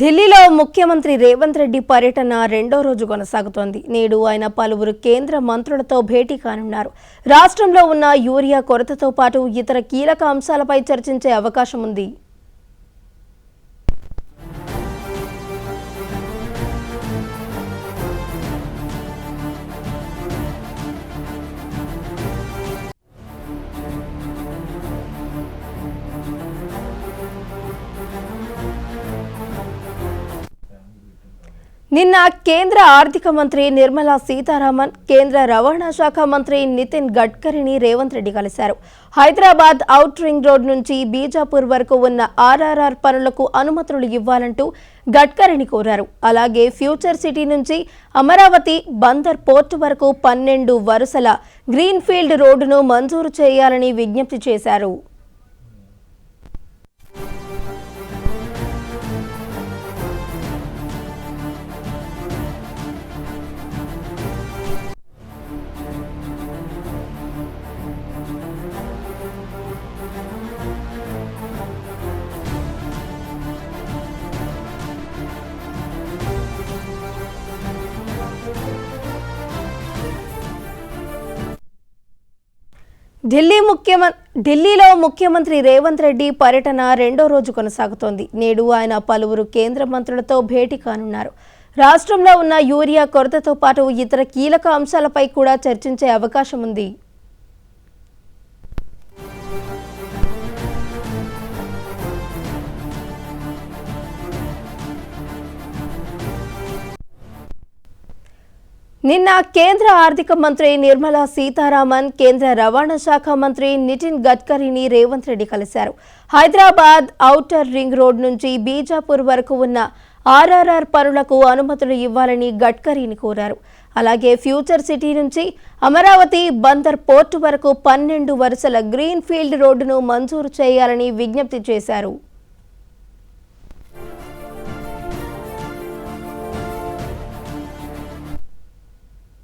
ఢిల్లీలో ముఖ్యమంత్రి రేవంత్ రెడ్డి పర్యటన రెండో రోజు కొనసాగుతోంది. నేడు ఆయన పలువురు కేంద్ర మంత్రులతో భేటీ కానున్నారు. రాష్ట్రంలో ఉన్న యూరియా కొరతతో పాటు ఇతర కీలక అంశాలపై చర్చించే అవకాశం ఉంది. నిన్న కేంద్ర ఆర్థిక మంత్రి నిర్మలా సీతారామన్, కేంద్ర రవాణా శాఖ మంత్రి నితిన్ గడ్కరీని రేవంత్ రెడ్డి కలిశారు. హైదరాబాద్ ఔట్ రింగ్ రోడ్ నుంచి బీజాపూర్ వరకు ఉన్న ఆర్ఆర్ఆర్ పనులకు అనుమతులు ఇవ్వాలంటూ గడ్కరీని కోరారు. అలాగే ఫ్యూచర్ సిటీ నుంచి అమరావతి బందర్ పోర్టు వరకు 12 వరుసల గ్రీన్ఫీల్డ్ రోడ్డును మంజూరు చేయాలని విజ్ఞప్తి చేశారు. ఢిల్లీలో ముఖ్యమంత్రి రేవంత్ రెడ్డి పర్యటన రెండో రోజు కొనసాగుతోంది. నేడు ఆయన పలువురు కేంద్ర మంత్రులతో భేటీ కానున్నారు. రాష్ట్రంలో ఉన్న యూరియా కొరతతో పాటు ఇతర కీలక అంశాలపై కూడా చర్చించే అవకాశం ఉంది. నిన్న కేంద్ర ఆర్థిక మంత్రి నిర్మలా సీతారామన్, కేంద్ర రవాణా శాఖ మంత్రి నితిన్ గడ్కరీని రేవంత్ రెడ్డి కలిశారు. హైదరాబాద్ ఔటర్ రింగ్ రోడ్ నుంచి బీజాపూర్ వరకు ఉన్న ఆర్ఆర్ఆర్ పనులకు అనుమతులు ఇవ్వాలని గడ్కరీని కోరారు. అలాగే ఫ్యూచర్ సిటీ నుంచి అమరావతి బందర్ పోర్టు వరకు 12 వరుసల గ్రీన్ ఫీల్డ్ రోడ్డును మంజూరు చేయాలని విజ్ఞప్తి చేశారు.